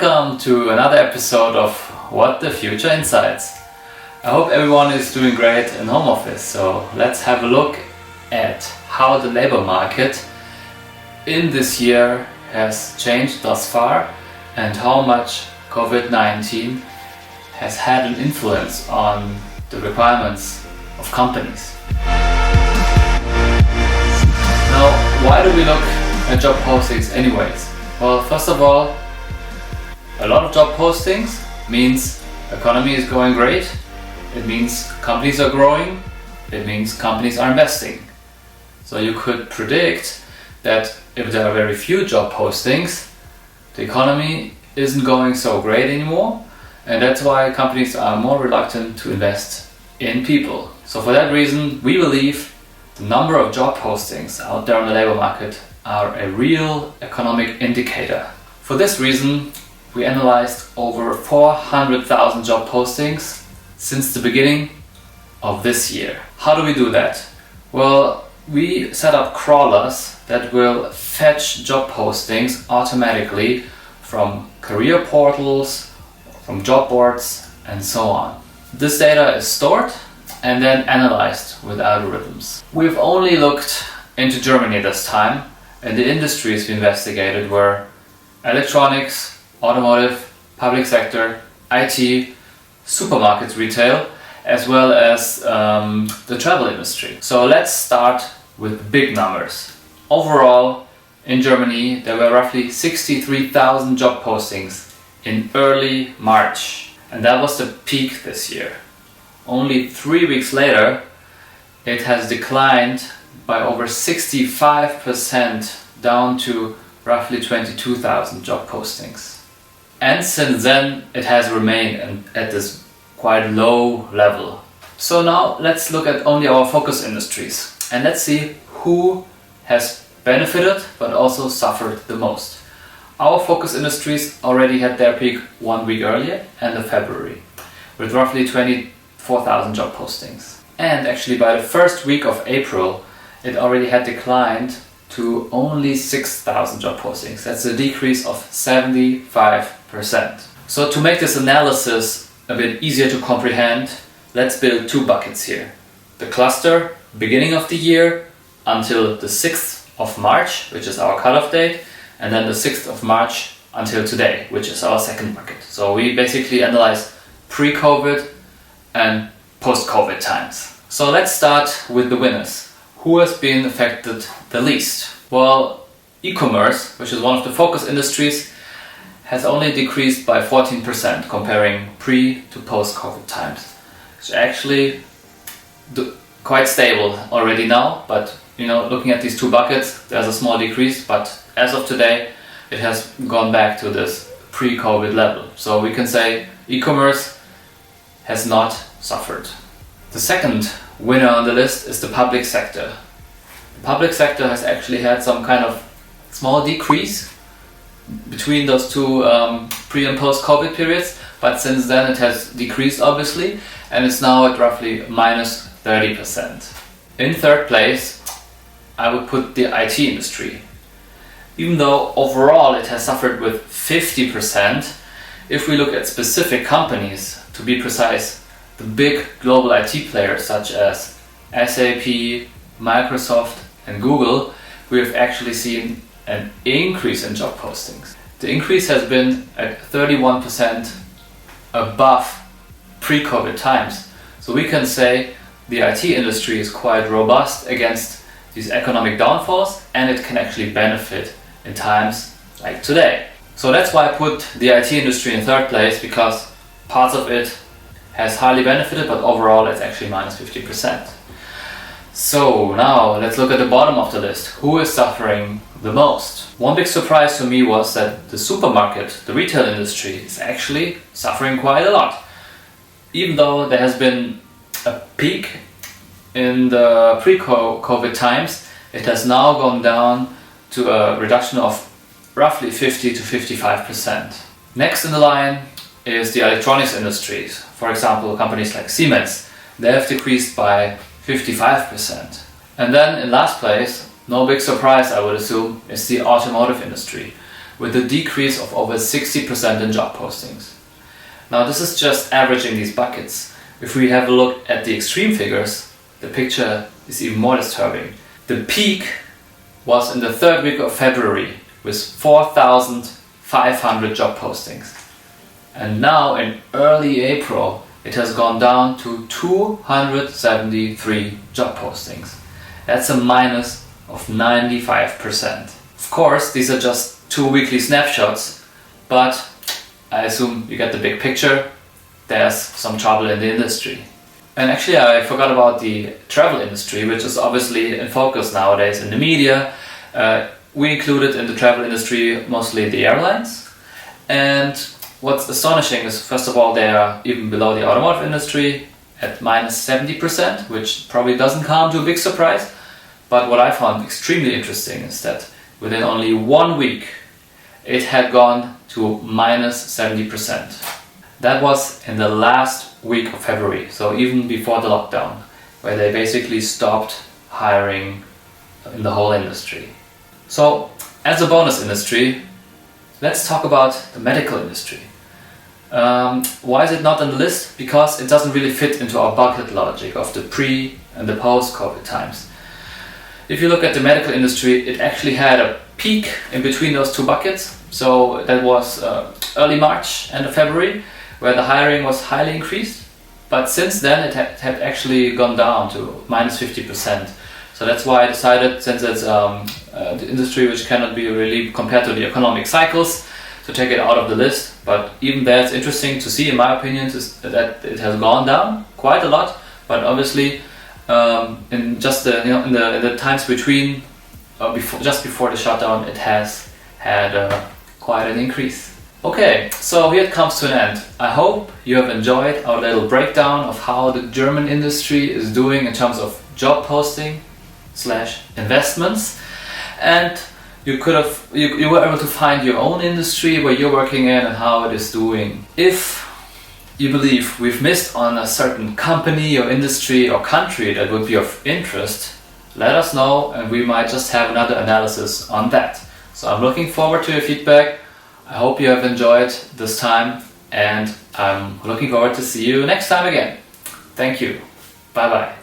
Welcome to another episode of What the Future Insights. I hope everyone is doing great in home office, so let's have a look at how the labor market in this year has changed thus far and how much Covid-19 has had an influence on the requirements of companies. Now, why do we look at job postings anyways? Well, first of all, a lot of job postings means economy is going great. It means companies are growing. It means companies are investing. So you could predict that if there are very few job postings, the economy isn't going so great anymore, and that's why companies are more reluctant to invest in people. So for that reason, we believe the number of job postings out there on the labor market are a real economic indicator. For this reason, we analyzed over 400,000 job postings since the beginning of this year. How do we do that? Well, we set up crawlers that will fetch job postings automatically from career portals, from job boards, and so on. This data is stored and then analyzed with algorithms. We've only looked into Germany this time, and the industries we investigated were electronics, automotive, public sector, IT, supermarkets, retail, as well as the travel industry. So let's start with big numbers. Overall, in Germany, there were roughly 63,000 job postings in early March, and that was the peak this year. Only 3 weeks later, it has declined by over 65% down to roughly 22,000 job postings. And since then, it has remained at this quite low level. So now let's look at only our focus industries and let's see who has benefited but also suffered the most. Our focus industries already had their peak 1 week earlier, end of February, with roughly 24,000 job postings. And actually by the first week of April, it already had declined to only 6,000 job postings. That's a decrease of 75%. So to make this analysis a bit easier to comprehend, let's build two buckets here. The cluster, beginning of the year until the 6th of March, which is our cutoff date, and then the 6th of March until today, which is our second bucket. So we basically analyze pre-COVID and post-COVID times. So let's start with the winners. Who has been affected the least? Well, e-commerce, which is one of the focus industries, has only decreased by 14% comparing pre to post-COVID times. It's actually quite stable already now, but looking at these two buckets, there's a small decrease, but as of today, it has gone back to this pre-COVID level. So we can say e-commerce has not suffered. The second winner on the list is the public sector. The public sector has actually had some kind of small decrease between those two pre and post COVID periods, but since then it has decreased obviously, and it's now at roughly minus 30%. In third place, I would put the IT industry. Even though overall it has suffered with 50%, if we look at specific companies, to be precise, the big global IT players such as SAP, Microsoft and Google, we have actually seen an increase in job postings. The increase has been at 31% above pre-COVID times. So we can say the IT industry is quite robust against these economic downfalls, and it can actually benefit in times like today. So that's why I put the IT industry in third place, because parts of it has highly benefited, but overall it's actually minus 50%. So now let's look at the bottom of the list. Who is suffering the most? One big surprise to me was that the supermarket, the retail industry, is actually suffering quite a lot. Even though there has been a peak in the pre-COVID times, it has now gone down to a reduction of roughly 50 to 55%. Next in the line is the electronics industries. For example, companies like Siemens, they have decreased by 55%. And then in last place, no big surprise I would assume, is the automotive industry, with a decrease of over 60% in job postings. Now this is just averaging these buckets. If we have a look at the extreme figures, the picture is even more disturbing. The peak was in the third week of February with 4,500 job postings. And now in early April it has gone down to 273 job postings. That's a minus of 95%. Of course, these are just 2 weekly snapshots, but I assume you get the big picture. There's some trouble in the industry. And actually I forgot about the travel industry, which is obviously in focus nowadays in the media. We included in the travel industry mostly the airlines. And what's astonishing is, first of all, they are even below the automotive industry at minus 70%, which probably doesn't come to a big surprise. But what I found extremely interesting is that within only 1 week, it had gone to minus 70%. That was in the last week of February, so even before the lockdown, where they basically stopped hiring in the whole industry. So, as a bonus industry, let's talk about the medical industry. Why is it not on the list? Because it doesn't really fit into our bucket logic of the pre- and the post-COVID times. If you look at the medical industry, it actually had a peak in between those two buckets. So that was early March, end of February, where the hiring was highly increased. But since then it had actually gone down to minus 50%. So that's why I decided, since it's the industry which cannot be really compared to the economic cycles, to take it out of the list. But even there, it's interesting to see, in my opinion, that it has gone down quite a lot. But obviously, in just the in the times between, just before the shutdown, it has had quite an increase. Okay, so here it comes to an end. I hope you have enjoyed our little breakdown of how the German industry is doing in terms of job posting / investments, and you were able to find your own industry where you're working in and how it is doing. If you believe we've missed on a certain company or industry or country that would be of interest, let us know and we might just have another analysis on that. So I'm looking forward to your feedback. I hope you have enjoyed this time, and I'm looking forward to see you next time again. Thank you. Bye bye.